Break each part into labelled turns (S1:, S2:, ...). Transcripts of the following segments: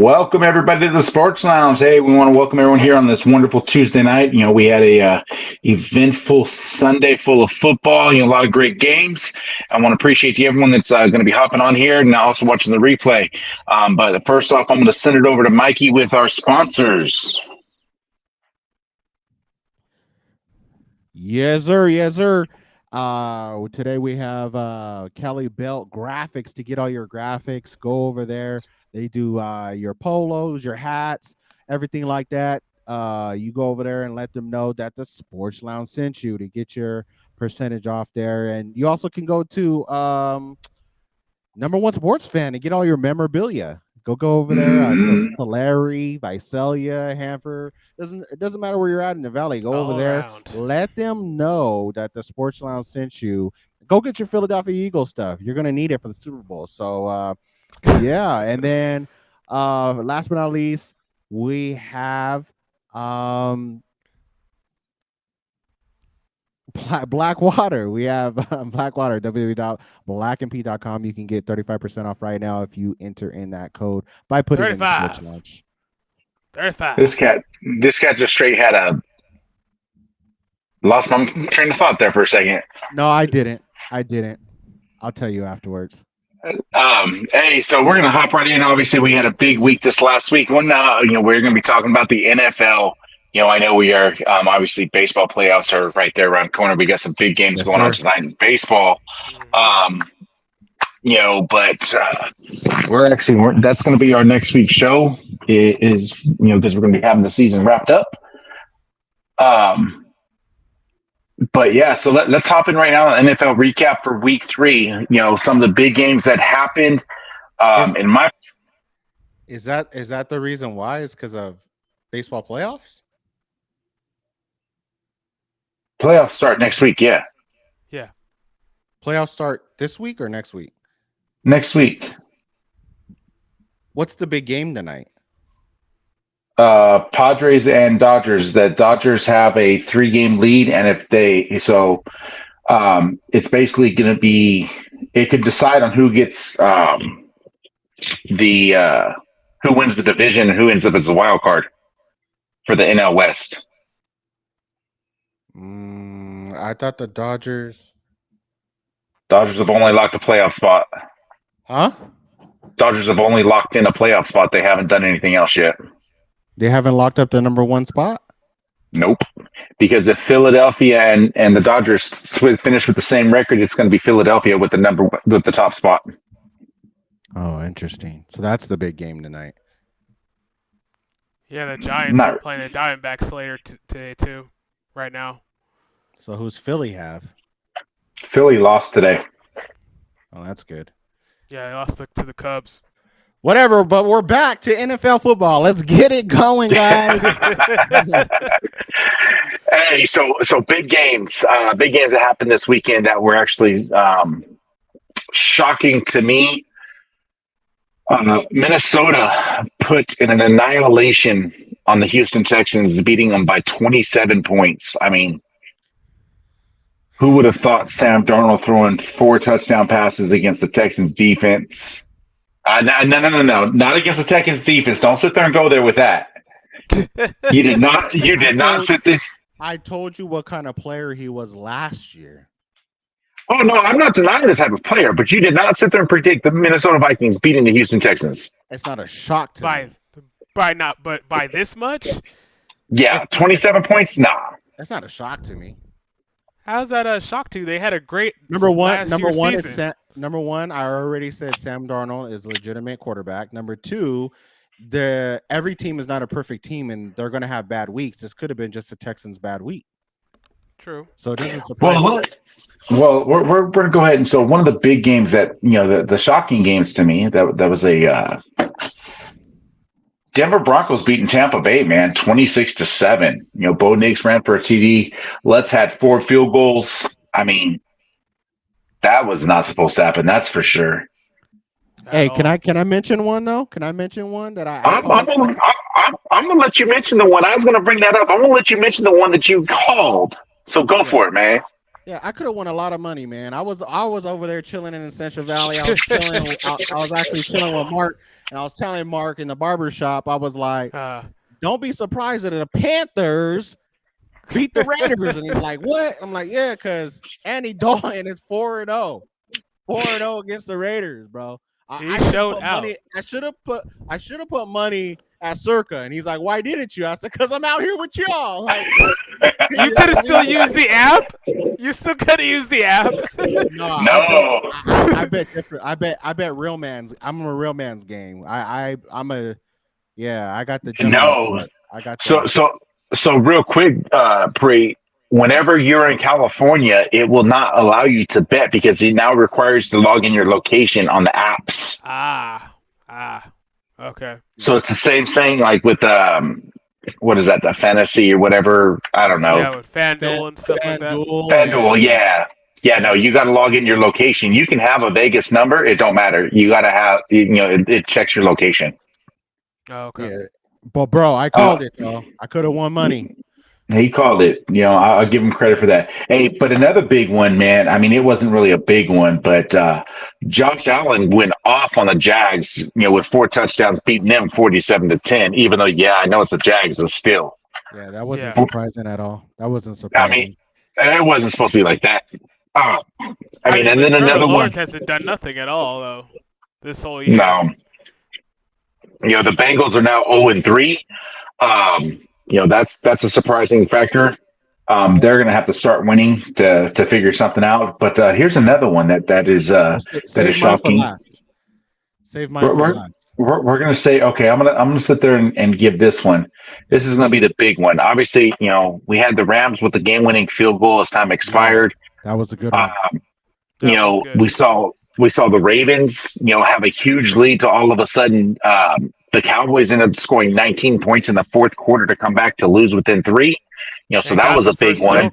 S1: Welcome everybody to the Sports Lounge. Hey, we want to welcome everyone here on this wonderful Tuesday night. We had a eventful Sunday full of football. A lot of great games. I want to appreciate everyone that's going to be hopping on here and also watching the replay. But first off, I'm going to send it over to Mikey with our sponsors.
S2: Yes, sir. Yes, sir. Today we have Kelly Belt Graphics to get all your graphics. Go over there. They do your polos, your hats, everything like that. You go over there and let them know that the Sports Lounge sent you to get your percentage off there. And you also can go to Number One Sports Fan and get all your memorabilia. Go over there to Larry, Visalia, Hanford. It doesn't matter where you're at in the valley. Go over there. Let them know that the Sports Lounge sent you. Go get your Philadelphia Eagles stuff. You're gonna need it for the Super Bowl. So yeah. And then last but not least, we have Blackwater. We have Blackwater, www.blackandp.com. You can get 35% off right now if you enter in that code by putting in the Sports Launch.
S3: 35.
S1: This cat just straight had a lost my train of thought there for a second.
S2: No, I didn't. I'll tell you afterwards.
S1: Hey, so we're gonna hop right in. Obviously, we had a big week this last week. We're gonna be talking about the NFL. I know we are. Obviously, baseball playoffs are right there around the corner. We got some big games going on tonight in baseball. But that's going to be our next week's show. Is because we're going to be having the season wrapped up. But yeah, so let's hop in right now. NFL recap for Week 3. Some of the big games that happened.
S2: Is that the reason why? Is because of baseball playoffs?
S1: Playoffs start next week, yeah.
S3: Yeah.
S2: Playoffs start this week or next week?
S1: Next week.
S2: What's the big game tonight?
S1: Padres and Dodgers. The Dodgers have a 3-game lead, and it's basically going to be. It could decide on who gets who wins the division and who ends up as a wild card for the NL West.
S2: I thought the Dodgers
S1: have only locked a playoff spot.
S2: Huh?
S1: Dodgers have only locked in a playoff spot. They haven't done anything else yet.
S2: They haven't locked up the number 1 spot?
S1: Nope. Because if Philadelphia and the Dodgers finish with the same record, it's going to be Philadelphia with the top spot.
S2: Oh, interesting. So that's the big game tonight.
S3: Yeah, the Giants are playing the Diamondbacks later today too. Right now.
S2: So who's Philly have?
S1: Philly lost today.
S2: Oh, that's good.
S3: Yeah, they lost to the Cubs.
S2: Whatever, but we're back to NFL football. Let's get it going, guys.
S1: Hey, so big games that happened this weekend that were actually shocking to me. Minnesota put in an annihilation on the Houston Texans, beating them by 27 points. I mean, who would have thought Sam Darnold throwing 4 touchdown passes against the Texans defense? No, not against the Texans defense. Don't sit there and go there with that. You did not sit there.
S2: I told you what kind of player he was last year.
S1: Oh, no, I'm not denying the type of player, but you did not sit there and predict the Minnesota Vikings beating the Houston Texans.
S2: It's not a shock to me.
S3: But by this much?
S1: Yeah, 27 points? Nah.
S2: That's not a shock to me.
S3: How's that a shock to you? They had a great
S2: number one.
S3: Season.
S2: Number one, I already said Sam Darnold is a legitimate quarterback. Number 2, every team is not a perfect team, and they're going to have bad weeks. This could have been just the Texans' bad week.
S3: True.
S2: So it doesn't surprise me.
S1: Well, we're going to go ahead and so one of the big games that the shocking games to me that was a Denver Broncos beating Tampa Bay, man, 26-7. Bo Nix ran for a TD. Let's had 4 field goals. I mean, that was not supposed to happen. That's for sure.
S2: Hey, can I mention one though? Can I mention one that
S1: I'm gonna let you mention the one. I was gonna bring that up. I'm gonna let you mention the one that you called. So go for it, man.
S2: Yeah, I could have won a lot of money, man. I was over there chilling in the Central Valley. I was chilling. I was actually chilling with Mark, And I was telling Mark in the barber shop, I was like,
S3: Uh,
S2: don't be surprised that the Panthers beat the Raiders. And he's like, what? I'm like, yeah, because Andy Dalton is 4-0. 4-0 against the Raiders, bro.
S3: He
S2: I should
S3: showed
S2: put
S3: out.
S2: money. I should have put money at Circa. And he's like, why didn't you? I said, because I'm out here with y'all. Like,
S3: You could have still used the app. You still could have used the app.
S2: No,
S1: No.
S2: I bet different. I bet real man's. I'm a real man's game. I'm a. Yeah, I got the
S1: No.
S2: I got
S1: So real quick, Pre, whenever you're in California, it will not allow you to bet because it now requires to log in your location on the apps.
S3: Okay.
S1: So it's the same thing like with what is that, the fantasy or whatever? I don't know.
S3: Yeah, with FanDuel and stuff like that.
S1: FanDuel, yeah. Yeah, no, you got to log in your location. You can have a Vegas number. It don't matter. You got to have, it checks your location.
S3: Oh, okay.
S2: Yeah, but bro, I called it though. I could have won money.
S1: He called it. I'll give him credit for that. Hey, but another big one, man. I mean, it wasn't really a big one, but Josh Allen went off on the Jags, with 4 touchdowns, beating them 47-10. Even though, I know it's the Jags, but still.
S2: Yeah, that wasn't surprising at all. That wasn't
S1: I
S2: surprising.
S1: mean, it wasn't supposed to be like that. And then
S3: Trevor
S1: another one.
S3: Lawrence hasn't done nothing at all though this whole year.
S1: No. The Bengals are now 0-3. That's a surprising factor. They're going to have to start winning to figure something out. But here's another one that is shocking.
S2: Save mine for last.
S1: We're going to say, okay, I'm gonna sit there and give this one. This is going to be the big one. Obviously, we had the Rams with the game-winning field goal as time expired.
S2: That was a good one.
S1: We saw the Ravens, have a huge lead to all of a sudden. The Cowboys ended up scoring 19 points in the fourth quarter to come back to lose within 3. So that was a big one.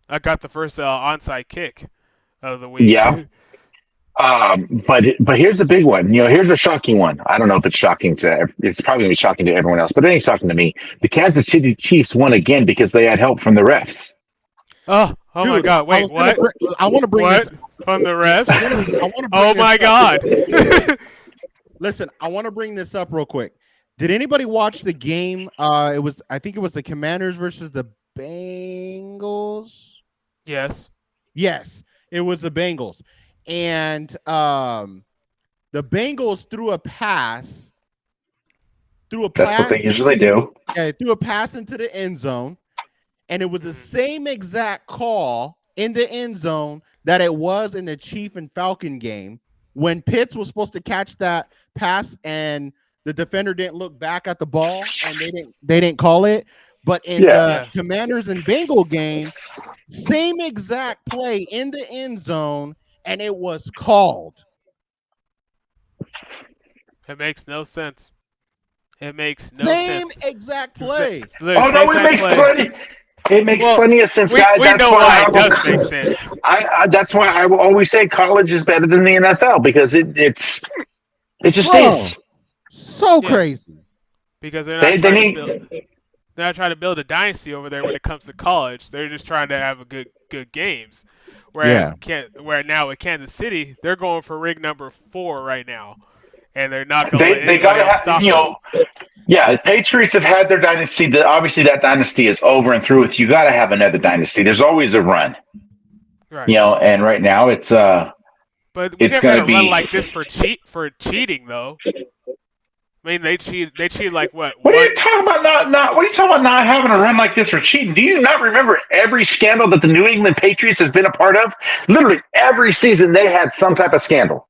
S3: I got the first onside kick of the week.
S1: Yeah. But here's a big one. Here's a shocking one. I don't know if it's shocking it's probably gonna be shocking to everyone else, but it ain't shocking to me. The Kansas City Chiefs won again because they had help from the refs.
S3: Oh
S2: Dude,
S3: my God! Wait, what?
S2: I want to bring
S3: what?
S2: this
S3: From the refs?
S2: Oh
S3: my God!
S2: Listen, I want to bring this up real quick. Did anybody watch the game? I think it was the Commanders versus the Bengals.
S3: Yes.
S2: Yes, it was the Bengals. And the Bengals threw a pass.
S1: That's what they usually do.
S2: Yeah, they threw a pass into the end zone. And it was the same exact call in the end zone that it was in the Chief and Falcon game when Pitts was supposed to catch that pass and the defender didn't look back at the ball and they didn't call it. But in the Commanders and Bengal game, same exact play in the end zone and it was called.
S3: It makes no sense. It makes no sense.
S2: Same exact play.
S1: Oh no, it makes plenty. It makes plenty of sense, guys.
S3: We know why it does make sense.
S1: That's why I will always say college is better than the NFL because it just is.
S2: So crazy.
S3: Because they're not trying to build a dynasty over there when it comes to college. They're just trying to have a good games. Whereas where now with Kansas City, they're going for ring number 4 right now. And they're not going to
S1: they got to have, the Patriots have had their dynasty. Obviously, that dynasty is over and through with. You got to have another dynasty. There's always a run.
S3: Right.
S1: And right now it's
S3: But we
S1: it's
S3: never had
S1: going to
S3: a run
S1: be
S3: like this for cheating though. I mean, they cheated like what?
S1: What are you talking about? What are you talking about? Not having a run like this for cheating? Do you not remember every scandal that the New England Patriots has been a part of? Literally every season they had some type of scandal.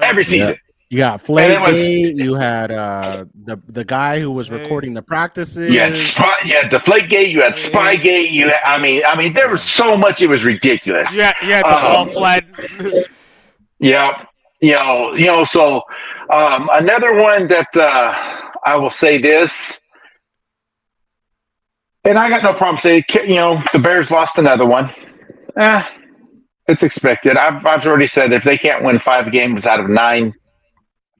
S1: Every season.
S2: You got Flakegate. You had the guy who was recording the practices.
S1: You had Deflategate. You had Spygate. I mean, there was so much. It was ridiculous.
S3: Yeah, the ball flat.
S1: Yeah. So another one that I will say this, and I got no problem saying, the Bears lost another one. It's expected. I've already said if they can't win 5 games out of 9,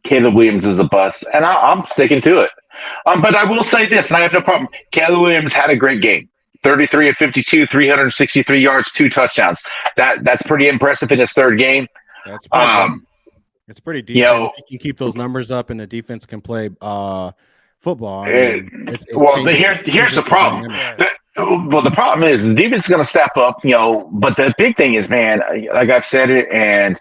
S1: Caleb Williams is a bust, and I'm sticking to it. But I will say this, and I have no problem. Caleb Williams had a great game. 33 of 52, 363 yards, 2 touchdowns. That's pretty impressive in his 3rd game.
S2: That's It's pretty decent. You can keep those numbers up, and the defense can play football. I mean,
S1: here's the problem. The problem is the defense is going to step up, But the big thing is, man, like I've said it, and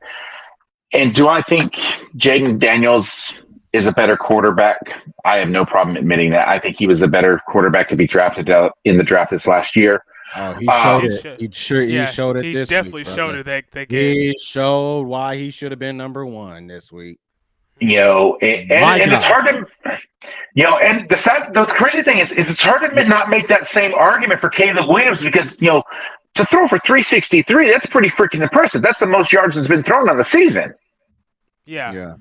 S1: do I think Jaden Daniels is a better quarterback? I have no problem admitting that. I think he was a better quarterback to be drafted in the draft this last year.
S2: Oh, he showed it. He showed it.
S3: He
S2: this
S3: definitely
S2: week,
S3: showed it that game.
S2: He showed why he should have been number 1 this week.
S1: And it's hard to, and the crazy thing is it's hard to not make that same argument for Caleb Williams because to throw for 363, that's pretty freaking impressive. That's the most yards that's been thrown on the season.
S3: Yeah.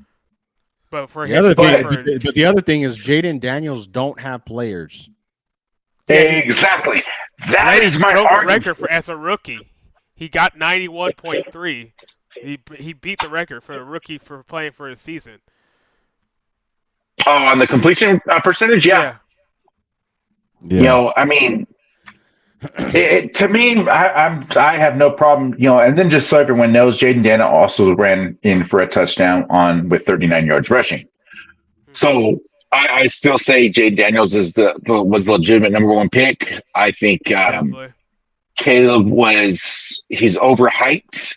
S3: But
S2: the other thing is Jaden Daniels don't have players.
S1: Exactly. That is my argument.
S3: Record as a rookie. He got 91.3. He beat the record for a rookie for playing for a season.
S1: Oh, on the completion percentage, yeah. I mean, to me, I have no problem. And then just so everyone knows, Jaden Daniels also ran in for a touchdown with 39 yards rushing. So I still say Jaden Daniels is was the legitimate number 1 pick. I think Caleb he's overhyped.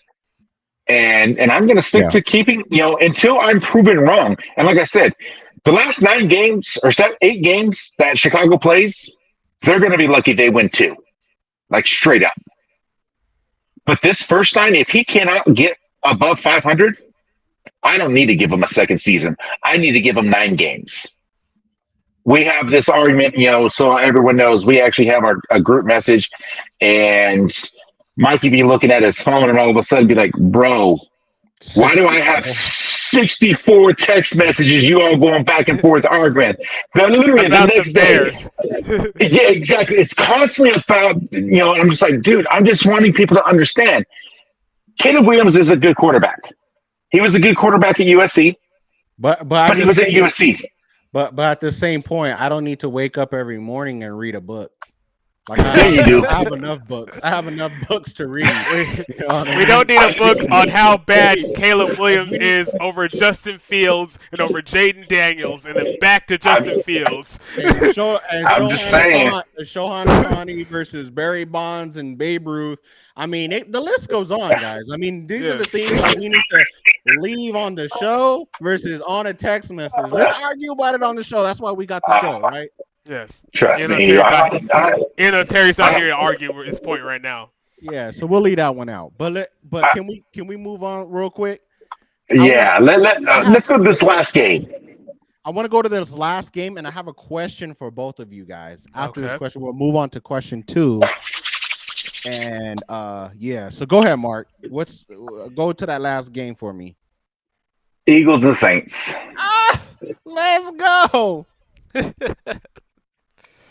S1: And I'm going to stick to keeping, until I'm proven wrong. And like I said, the last 9 games or 8 games that Chicago plays, they're going to be lucky they win 2, like straight up. But this first 9, if he cannot get above 500, I don't need to give him a second season. I need to give him 9 games. We have this argument, so everyone knows we actually have a group message, and Mikey be looking at his phone and all of a sudden be like, bro, why do I have 64 text messages you all going back and forth arguing? Literally the next day. Yeah, exactly. It's constantly about, I'm just like, dude, I'm just wanting people to understand. Caleb Williams is a good quarterback. He was a good quarterback at USC. But he was at USC.
S2: But at the same point, I don't need to wake up every morning and read a book. Like
S1: I
S2: have enough books. I have enough books to read.
S3: We don't need a book on how bad Caleb Williams is over Justin Fields and over Jaden Daniels and then back to Justin Fields.
S1: I'm just saying.
S2: Shohei Ohtani versus Barry Bonds and Babe Ruth. I mean, the list goes on, guys. I mean, these are the things that we need to leave on the show versus on a text message. Let's argue about it on the show. That's why we got the show, right?
S3: Yes.
S1: Trust me.
S3: Terry's not here to argue his point right now.
S2: Yeah, so we'll leave that one out. But can we move on real quick?
S1: Let's go to this last game.
S2: I want to go to this last game, and I have a question for both of you guys. After this question, we'll move on to question 2. And so go ahead, Mark. Go to that last game for me.
S1: Eagles and Saints.
S2: Let's go.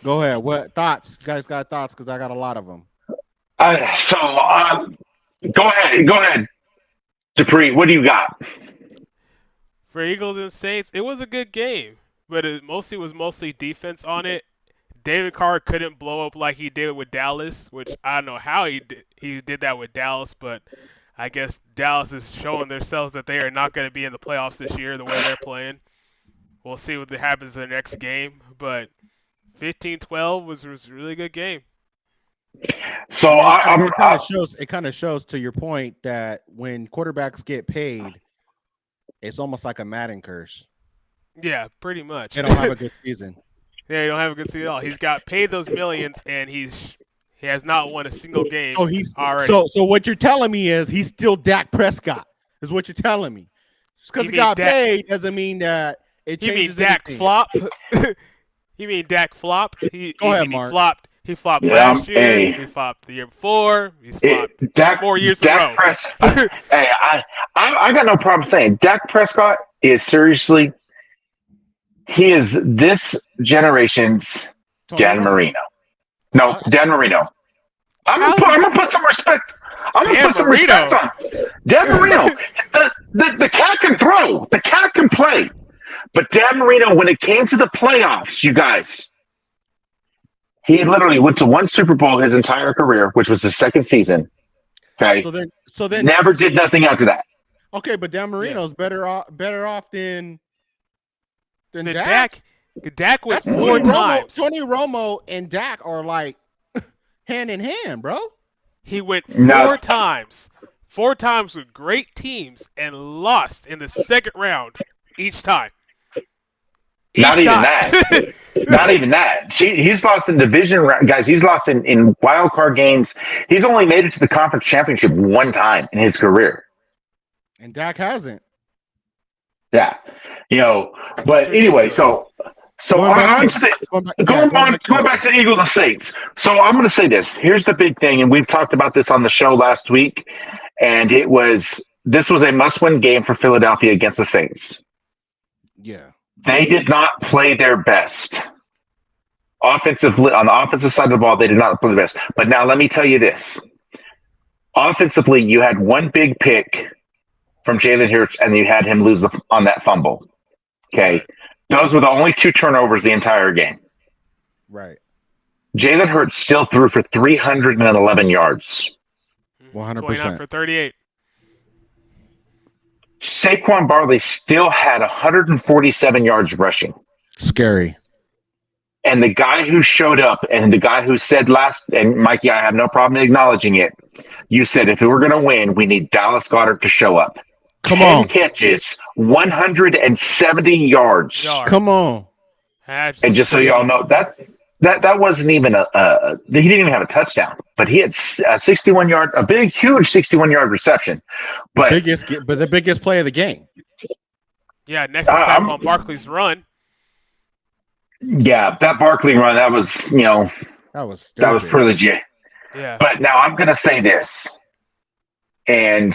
S2: Go ahead. What thoughts? You guys got thoughts? Because I got a lot of them.
S1: Go ahead. Dupree, what do you got?
S3: For Eagles and Saints, it was a good game, but it was mostly defense on it. David Carr couldn't blow up like he did with Dallas, which I don't know how he did that with Dallas, but I guess Dallas is showing themselves that they are not going to be in the playoffs this year the way they're playing. We'll see what happens in the next game, but 15-12 was a really good game.
S1: So
S2: it kind of shows to your point that when quarterbacks get paid, it's almost like a Madden curse.
S3: Yeah, pretty much.
S2: They don't have a good season.
S3: Yeah, he don't have a good season at all. He's got paid those millions, and he has not won a single game. Already.
S2: So what you're telling me is he's still Dak Prescott. Is what you're telling me? Just because he got paid doesn't mean that it changes.
S3: You mean Dak flop? You mean Dak flop?
S2: Go ahead, Mark.
S3: He flopped last year. He flopped the year before. He's flopped 4 years in a row.
S1: Hey, I got no problem saying Dak Prescott is seriously. He is this generation's Dan Marino. No, Dan Marino. I'm gonna put some respect. Respect on Dan Marino. The cat can throw. The cat can play. But Dan Marino, when it came to the playoffs, you guys, he literally went to one Super Bowl his entire career, which was his second season. Okay.
S2: So then
S1: never did nothing after that.
S2: Okay, but Dan Marino's better off than
S3: Dak. Dak went
S2: That's
S3: 4 times.
S2: Tony Romo and Dak are like hand in hand, bro.
S3: He went 4 times. 4 times with great teams and lost in the second round each time.
S1: Not even that. Not even that. He's lost in division round, guys. He's lost in wild card games. He's only made it to the conference championship 1 time in his career.
S2: And Dak hasn't.
S1: Yeah. But anyway, so going back to the Eagles and Saints. So I'm going to say this. Here's the big thing, and we've talked about this on the show last week, and this was a must-win game for Philadelphia against the Saints.
S2: Yeah.
S1: They did not play their best. Offensively, on the offensive side of the ball, they did not play their best. But now let me tell you this. Offensively, you had one big pick from Jalen Hurts, and you had him lose on that fumble. Okay. Those were the only 2 turnovers the entire game.
S2: Right.
S1: Jalen Hurts still threw for 311 yards.
S2: 100%.
S3: 29 for 38.
S1: Saquon Barkley still had 147 yards rushing.
S2: Scary.
S1: And the guy who showed up and the guy who said and Mikey, I have no problem acknowledging it. You said if we're going to win, we need Dallas Goedert to show up.
S2: Come on.
S1: 10 catches, 170 yards.
S2: Come on.
S3: Absolutely.
S1: And just so y'all know, that wasn't even he didn't even have a touchdown, but he had a big, huge 61-yard reception. But
S2: the biggest play of the game.
S3: Yeah, next to Saquon Barkley's run.
S1: Yeah, that Barkley run, that was pretty legit.
S3: Yeah.
S1: But now I'm going to say this, and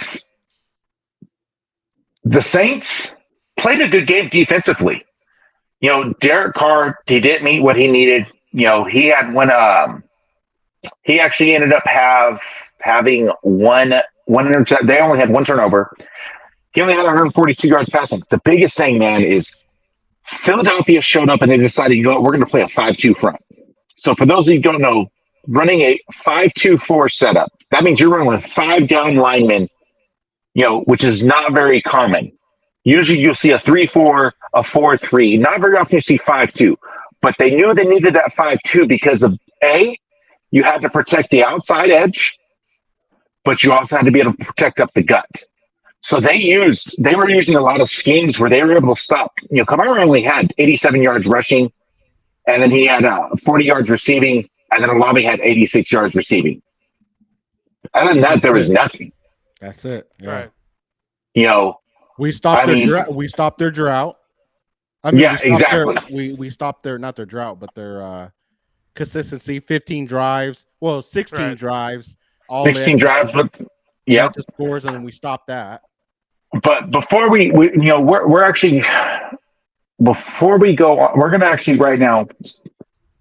S1: the Saints played a good game defensively. Derek Carr, he didn't meet what he needed. He had he actually ended up having one interception. They only had 1 turnover. He only had 142 yards passing. The biggest thing, man, is Philadelphia showed up and they decided, we're going to play a 5-2 front. So for those of you who don't know, running a 5-2-4 setup, that means you're running with 5 down linemen, which is not very common. Usually you'll see a 3-4, a 4-3. Not very often you see 5-2. But they knew they needed that 5-2 because of you had to protect the outside edge, but you also had to be able to protect up the gut. So they were using a lot of schemes where they were able to stop. Kamara only had 87 yards rushing, and then he had 40 yards receiving, and then Olave had 86 yards receiving. Other than that, there was nothing.
S2: That's it. Yeah.
S3: Right.
S2: We stopped their drought.
S1: Exactly.
S2: We stopped not their drought, but their consistency. 15 drives. Well, 16 drives.
S1: 16 drives, but
S2: the scores, and then we stopped that.
S1: But before we're actually before we go on, we're going to actually right now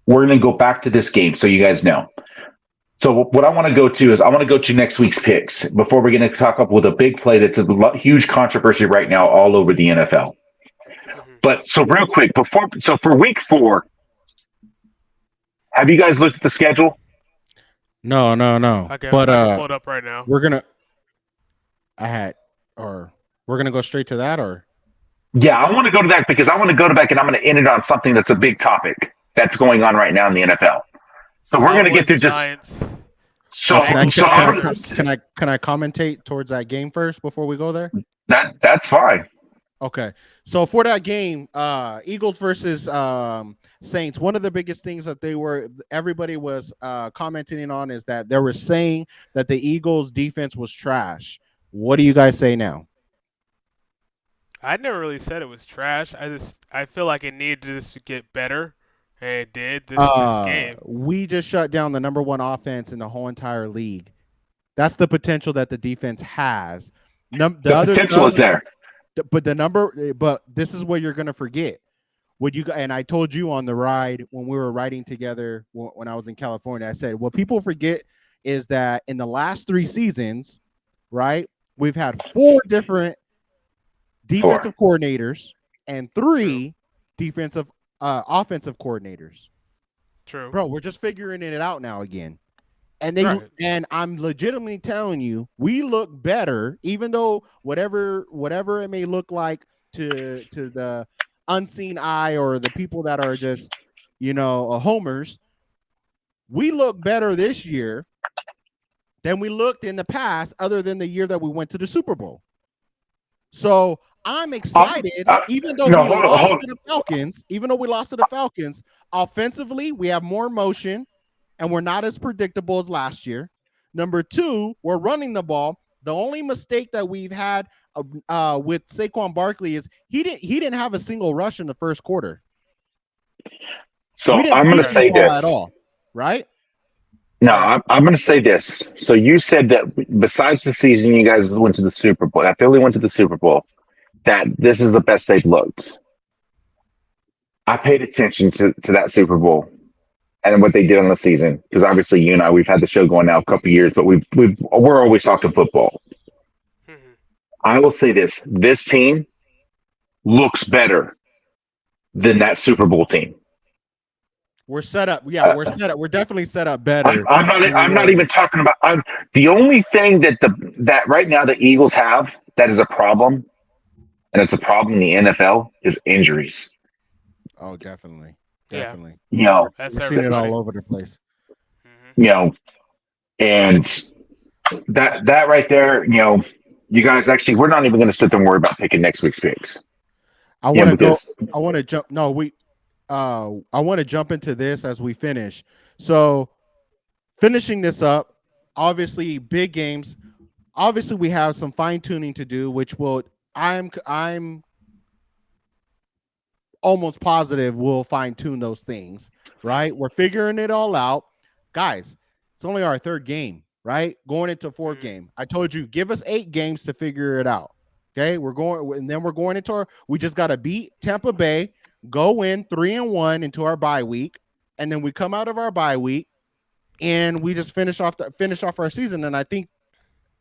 S1: we're going to go back to this game so you guys know. So what I want to go to is next week's picks before we're going to talk up with a big play that's a huge controversy right now all over the NFL. But so real quick for week 4, have you guys looked at the schedule?
S2: No.
S3: Okay,
S2: but
S3: pull it up right now.
S2: We're gonna go straight to that, or
S1: yeah, I want to go to that because I want to go back and I'm going to end it on something that's a big topic that's going on right now in the NFL. So we're going to get through
S3: Giants.
S2: Can I commentate towards that game first before we go there?
S1: That's fine.
S2: Okay. So for that game, Eagles versus Saints, one of the biggest things that everybody was commenting on is that they were saying that the Eagles defense was trash. What do you guys say now?
S3: I never really said it was trash. I feel like it needed to just get better, and it did this game.
S2: We just shut down the number 1 offense in the whole entire league. That's the potential that the defense has.
S1: The potential is there.
S2: But this is what you're going to forget. And I told you on the ride when we were riding together when I was in California, I said, what people forget is that in the last 3 seasons, right, we've had 4 different defensive coordinators and 3 offensive coordinators.
S3: True.
S2: Bro, we're just figuring it out now again. And and I'm legitimately telling you, we look better, even though whatever it may look like to the unseen eye or the people that are just, homers. We look better this year than we looked in the past, other than the year that we went to the Super Bowl. So I'm excited, even though we lost to the Falcons. Even though we lost to the Falcons, offensively we have more motion, and we're not as predictable as last year. Number two, we're running the ball. The only mistake that we've had with Saquon Barkley is he didn't have a single rush in the first quarter.
S1: So I'm going to say this
S2: at all, right?
S1: No, I'm going to say this. So you said that besides the season you guys went to the Super Bowl, that Philly went to the Super Bowl, that this is the best they've looked. I paid attention to that Super Bowl and what they did on the season, because obviously you and I, we've had the show going now a couple of years, but we're always talking football. Mm-hmm. I will say this team looks better than that Super Bowl team.
S2: We're set up. Yeah, we're set up. We're definitely set up better.
S1: I'm not even talking about. The only thing that right now the Eagles have that is a problem, and it's a problem in the NFL, is injuries.
S2: Oh, definitely. Definitely.
S1: Yeah.
S2: We've seen it all over the place.
S1: And that right there, you guys actually, we're not even going to sit there and worry about picking next week's picks.
S2: I want to jump. No, I want to jump into this as we finish. So, finishing this up, obviously big games. Obviously, we have some fine tuning to do, which I'm almost positive we'll fine tune those things. Right? We're figuring it all out, guys. It's only our third game, right? Going into fourth game. I told you, give us 8 games to figure it out. Okay, we're going into we just got to beat Tampa Bay. Go in 3-1 into our bye week, and then we come out of our bye week, and we just finish off our season. And I think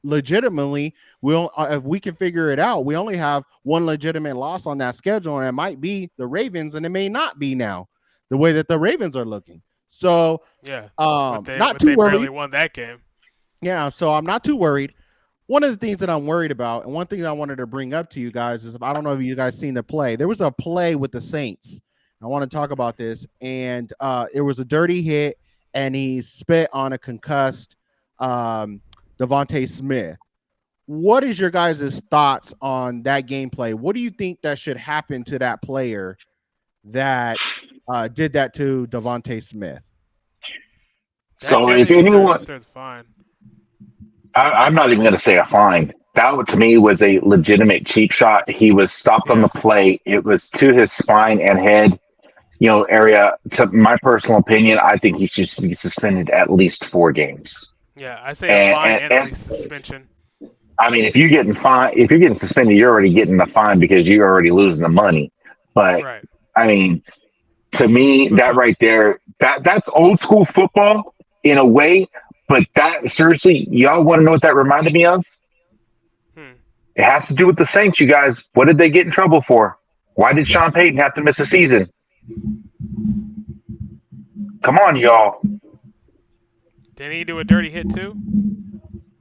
S2: legitimately, if we can figure it out, we only have one legitimate loss on that schedule, and it might be the Ravens, and it may not be now the way that the Ravens are looking. So not too worried.
S3: Barely won that game.
S2: Yeah, so I'm not too worried. One of the things that I'm worried about, and one thing I wanted to bring up to you guys, is I don't know if you guys seen the play. There was a play with the Saints. I want to talk about this, and it was a dirty hit, and he spit on a concussed Devontae Smith. What is your guys' thoughts on that gameplay? What do you think that should happen to that player that did that to Devontae Smith?
S1: So if anyone, I'm not even going to say a fine. That to me was a legitimate cheap shot. He was stopped on the play. It was to his spine and head, area. To my personal opinion, I think he should be suspended at least 4 games.
S3: Yeah, I say a fine and at least suspension.
S1: I mean, if you're getting suspended, you're already getting the fine because you're already losing the money. But I mean, to me, that right there, that's old school football in a way. But that, seriously, y'all want to know what that reminded me of? It has to do with the Saints, you guys. What did they get in trouble for? Why did Sean Payton have to miss a season? Come on, y'all.
S3: Didn't he do a dirty hit too?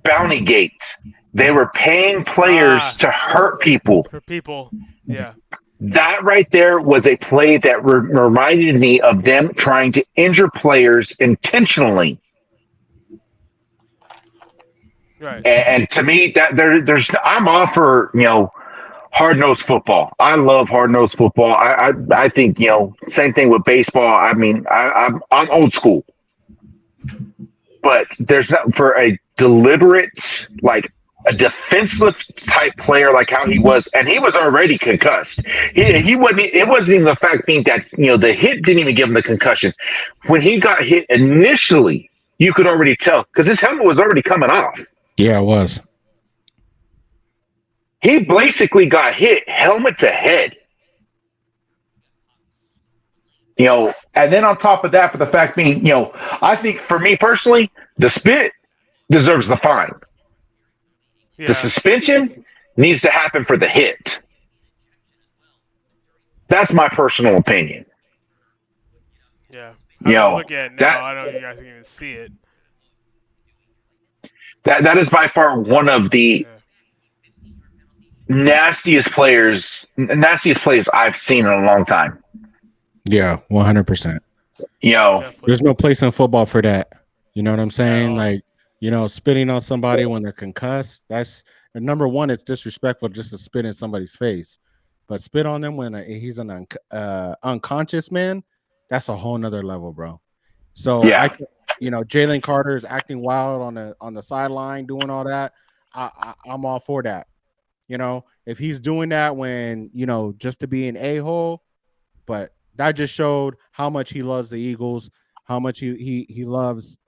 S1: Bounty Gate. They were paying players to hurt people.
S3: For people, yeah.
S1: That right there was a play that reminded me of them trying to injure players intentionally.
S3: Right.
S1: And to me, that I'm all for hard-nosed football. I love hard-nosed football. I think same thing with baseball. I mean, I'm old school, but there's not for a deliberate, like a defensive type player like how he was, and he was already concussed. He wasn't. It wasn't even the fact being that the hit didn't even give him the concussion. When he got hit initially, you could already tell because his helmet was already coming off.
S2: Yeah, it was.
S1: He basically got hit helmet to head. And then on top of that, for the fact being, I think for me personally, the spit deserves the fine. Yeah. The suspension needs to happen for the hit. That's my personal opinion.
S3: Yeah. I'm look at it now. I don't know if you guys can even see it.
S1: That is by far one of the nastiest players I've seen in a long time.
S2: Yeah, 100%.
S1: There's
S2: no place in football for that. You know what I'm saying? Like, spitting on somebody when they're concussed. That's number one. It's disrespectful just to spit in somebody's face, but spit on them when he's an unconscious man. That's a whole nother level, bro. So Jalen Carter is acting wild on the sideline, doing all that. I'm all for that. If he's doing that when just to be an a-hole, but that just showed how much he loves the Eagles, how much he loves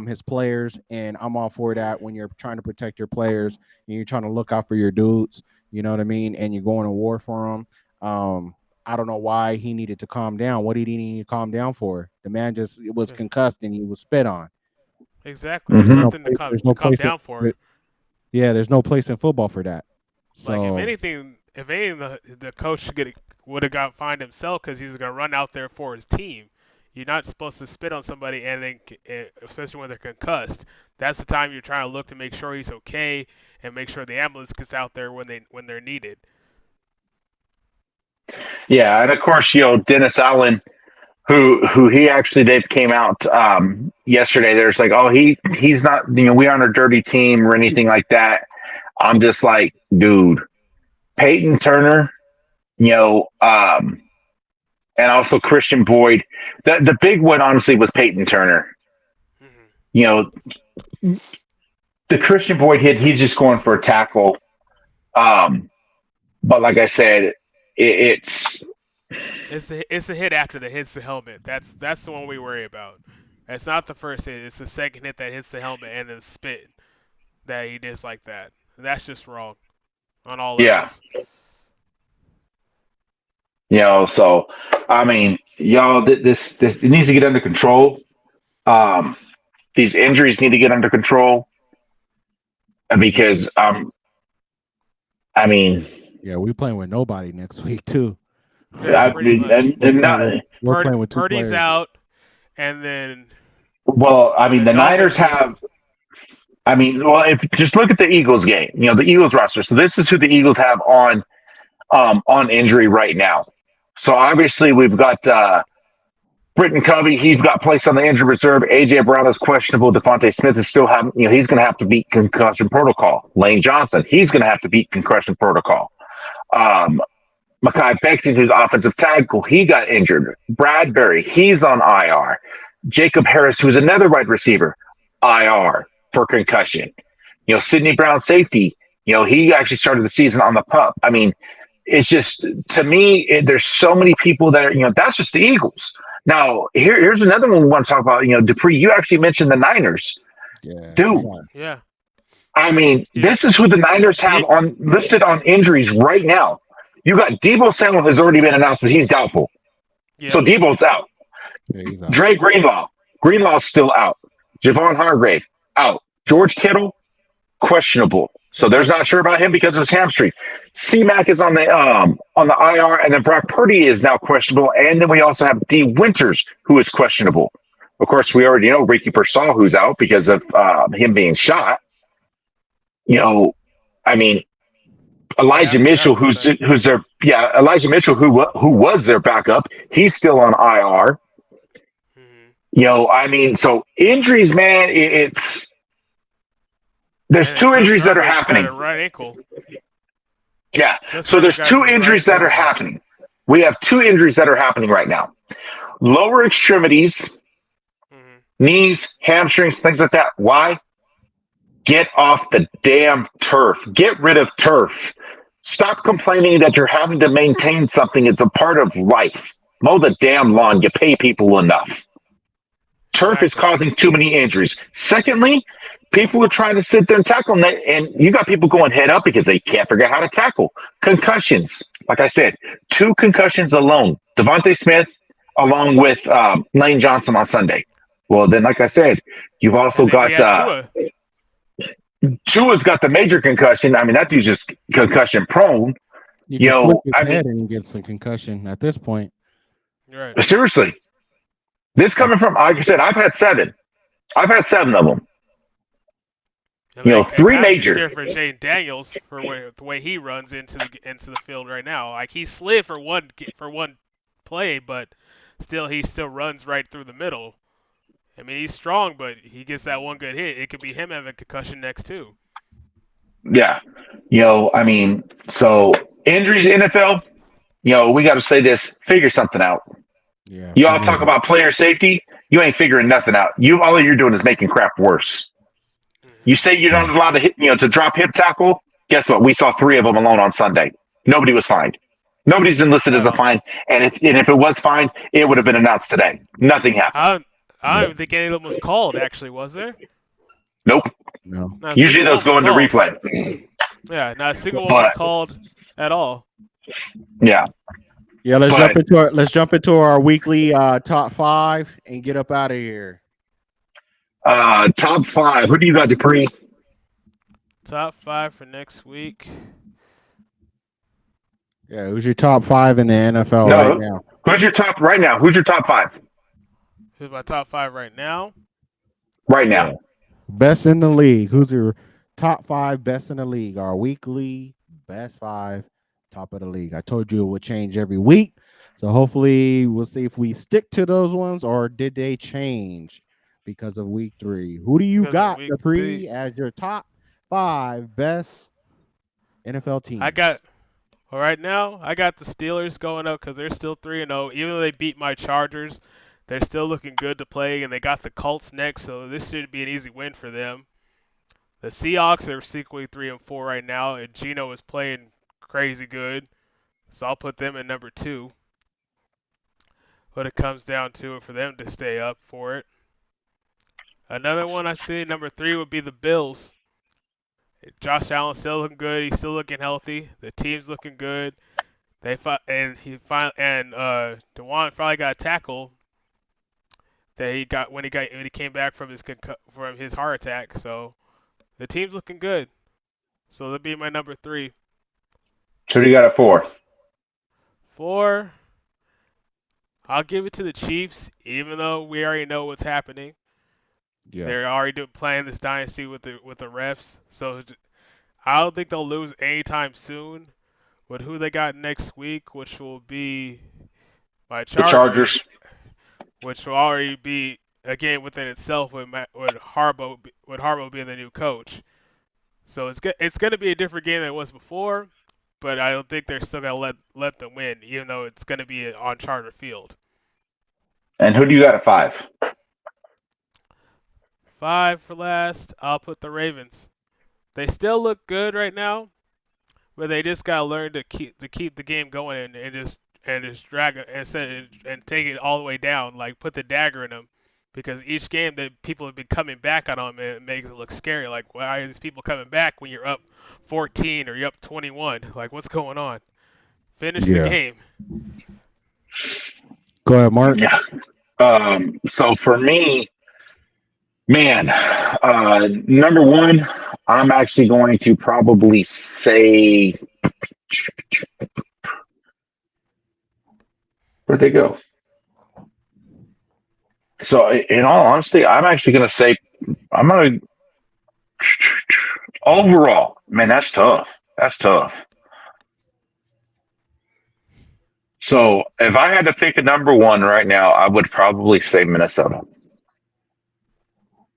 S2: his players, and I'm all for that. When you're trying to protect your players and you're trying to look out for your dudes, you know what I mean, and you're going to war for them. I don't know why he needed to calm down. What did he need to calm down for? The man just was concussed and he was spit on.
S3: Exactly. There's nothing to calm down for.
S2: Yeah, there's no place in football for that. So,
S3: like if anything, the coach would have fined himself because he was going to run out there for his team. You're not supposed to spit on somebody, and then especially when they're concussed. That's the time you're trying to look to make sure he's okay and make sure the ambulance gets out there when they're needed.
S1: Yeah, and of course, Dennis Allen, who he actually Dave came out yesterday. There's like, oh, he's not, we aren't a dirty team or anything like that. I'm just like, dude, Peyton Turner, and also Christian Boyd. The big one, honestly, was Peyton Turner. Mm-hmm. The Christian Boyd hit, he's just going for a tackle. But like I said, it's
S3: the hit after that hits the helmet. That's the one we worry about. It's not the first hit. It's the second hit that hits the helmet and then spit that he does like that. That's just wrong on all levels.
S1: So I mean, y'all, this it needs to get under control. These injuries need to get under control because I mean,
S2: yeah, we're playing with nobody next week too.
S3: Yeah, we're playing with two Purdy's players out, and then.
S1: Well, I mean, the Niners have. I mean, well, if just look at the Eagles game, the Eagles roster. So this is who the Eagles have on injury right now. So obviously we've got Britton Covey. He's got placed on the injured reserve. AJ Brown is questionable. Devontae Smith is still having, he's going to have to beat concussion protocol. Lane Johnson, he's going to have to beat concussion protocol. Mekhi Becton, who's offensive tackle, he got injured. Bradbury, he's on IR. Jacob Harris, who's another wide receiver, IR for concussion. Sidney Brown, safety, he actually started the season on the pup. I mean, it's just, to me, there's so many people that are, that's just the Eagles. Now, here's another one we want to talk about. Dupree, you actually mentioned the Niners.
S2: Yeah.
S1: Dude.
S3: Yeah.
S1: I mean, this is who the Niners have listed on injuries right now. You got Deebo Samuel has already been announced that he's doubtful. Yeah. So Deebo's out. Yeah, he's out. Dre Greenlaw's still out. Javon Hargrave, out. George Kittle, questionable. So there's not sure about him because of his hamstring. C-Mac is on the IR, and then Brock Purdy is now questionable. And then we also have D. Winters, who is questionable. Of course, we already know Ricky Pearsall, who's out because of him being shot. I mean, Elijah Mitchell, who's their Elijah Mitchell, who was their backup, he's still on IR. Mm-hmm. I mean, so injuries, man, it's. There's two injuries that are happening.
S3: Right ankle.
S1: Yeah. So there's two injuries that are happening. We have two injuries that are happening right now. Lower extremities, knees, hamstrings, things like that. Why? Get off the damn turf. Get rid of turf. Stop complaining that you're having to maintain something. It's a part of life. Mow the damn lawn. You pay people enough. Turf is causing too many injuries. Secondly, people are trying to sit there and tackle, and you got people going head up because they can't figure out how to tackle. Concussions. Like I said, 2 concussions alone. Devontae Smith along with Lane Johnson on Sunday. Well, then, like I said, you've also got Tua's got the major concussion. I mean, that dude's just concussion prone.
S2: You can flip his head and get some concussion at this point.
S3: Right.
S1: Seriously. This coming from, like I said, I've had 7. I've had 7 of them.
S3: I
S1: You
S3: mean,
S1: know,
S3: it
S1: three
S3: kind of
S1: major.
S3: scared for Shane Daniels for the way he runs into the field right now. Like he slid for one play, but he still runs right through the middle. I mean, he's strong, but he gets that one good hit. It could be him having a concussion next too.
S1: Yeah. You know, I mean, so injuries NFL, you know, we got to say this, figure something out.
S2: Yeah.
S1: You all talk about player safety, you ain't figuring nothing out. All you're doing is making crap worse. You say you're not allowed to hit, to drop hip tackle. Guess what? We saw 3 of them alone on Sunday. Nobody was fined. Nobody's been listed as a fine, and if it was fined, it would have been announced today. Nothing happened.
S3: I don't even think any of them was called. Actually, was there?
S1: Nope.
S2: No.
S3: Not a
S1: Usually
S3: single
S1: those
S3: one
S1: go
S3: was
S1: into
S3: called.
S1: replay.
S3: Yeah, not a single one was
S1: But
S3: called at all.
S1: yeah,
S2: Yeah, let's
S1: But-
S2: jump into our weekly top 5 and get up out of here.
S1: top 5. Who do you got, Dupree?
S3: Top 5 for next week.
S2: Yeah, who's your top 5 in the NFL
S1: No,
S2: right now?
S1: Who's your top right now? Who's your top 5
S3: Who's my top 5 right now?
S1: right now?
S2: Yeah. Best in the league. Who's your top 5 best in the league? Our weekly best 5 top of the league. I told you it would change every week. So hopefully we'll see if we stick to those ones or did they change because of week 3. Who do you got, Dupree, as your top 5 best NFL teams?
S3: Right now, I got the Steelers going up because they're still 3-0. Even though they beat my Chargers, they're still looking good to play, and they got the Colts next, so this should be an easy win for them. The Seahawks are secretly 3-4 right now, and Geno is playing crazy good, so I'll put them at number 2. But it comes down to it for them to stay up for it. Another one I see, number 3, would be the Bills. Josh Allen's still looking good. He's still looking healthy. The team's looking good. Dewan finally got a tackle that he got when he came back from his heart attack. So the team's looking good. So that'll be my number 3.
S1: So you got a 4.
S3: 4, I'll give it to the Chiefs, even though we already know what's happening.
S2: Yeah.
S3: They're already playing this dynasty with the refs, so I don't think they'll lose anytime soon. But who they got next week, which will be my Chargers, which will already be a game within itself with Harbaugh being the new coach. So it's gonna be a different game than it was before, but I don't think they're still gonna let them win, even though it's gonna be on Charter Field.
S1: And who do you got at 5?
S3: 5 for last, I'll put the Ravens. They still look good right now, but they just gotta learn to keep the game going and just drag it and take it all the way down, like put the dagger in them. Because each game that people have been coming back on them, it makes it look scary. Like, why are these people coming back when you're up 14 or you're up 21? Like, what's going on? Finish the game.
S2: Go ahead, Mark.
S1: Yeah. So for me, man, number 1, I'm actually going to probably say, where'd they go? So in all honesty, I'm actually going to say, overall, man, that's tough. That's tough. So if I had to pick a number 1 right now, I would probably say Minnesota.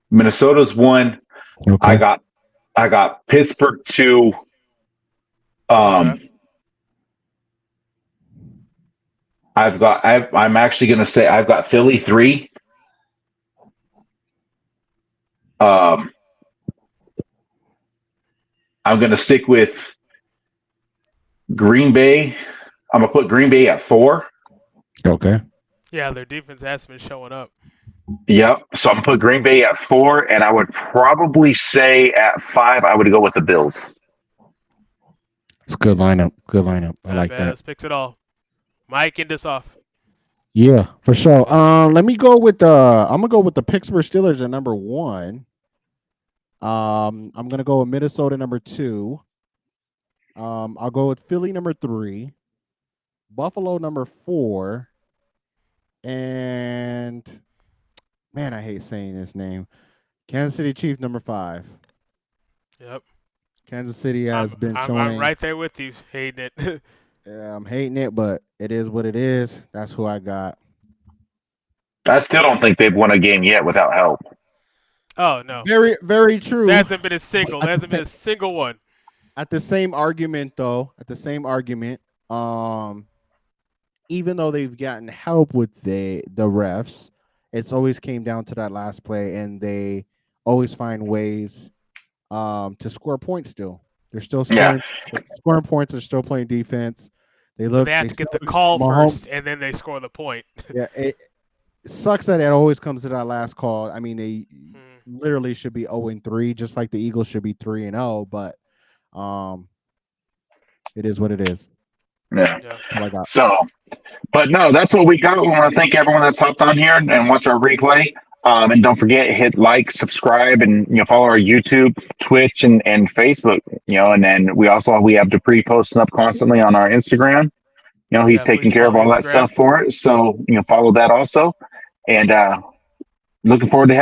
S1: Minnesota's 1.
S2: Okay.
S1: I got Pittsburgh 2. I'm actually going to say I've got Philly 3. I'm going to stick with Green Bay. I'm going to put Green Bay at 4.
S2: Okay.
S3: Yeah, their defense has been showing up.
S1: Yep. So I'm going to put Green Bay at 4, and I would probably say at 5, I would go with the Bills.
S2: It's a good lineup. Good lineup. I like that.
S3: Let's fix it all. Mike, end this off.
S2: Yeah, for sure. Let me go with I'm gonna go with the Pittsburgh Steelers at number 1. I'm gonna go with Minnesota number 2. I'll go with Philly number 3, Buffalo number 4, and man, I hate saying this name. Kansas City Chiefs number 5.
S3: Yep.
S2: Kansas City has been showing.
S3: I'm right there with you, hating it.
S2: Yeah, I'm hating it, but it is what it is. That's who I got.
S1: I still don't think they've won a game yet without help.
S3: Oh no.
S2: Very, very true.
S3: There hasn't been a single. There hasn't been a single one.
S2: At the same argument, though, even though they've gotten help with the refs, it's always came down to that last play, and they always find ways to score points. Still, they're still scoring points. They're still playing defense. They
S3: have to get the call first, and then they score the point.
S2: Yeah, it sucks that it always comes to that last call. I mean, they literally should be 0-3, just like the Eagles should be 3-0. But it is what it is.
S1: Yeah. So, but no, that's what we got. We want to thank everyone that's hopped on here and watch our replay. And don't forget, hit like, subscribe, and follow our YouTube, Twitch, and Facebook. And then we have Dupree posting up constantly on our Instagram. He's taking care of all that stuff for it. So follow that also. And looking forward to having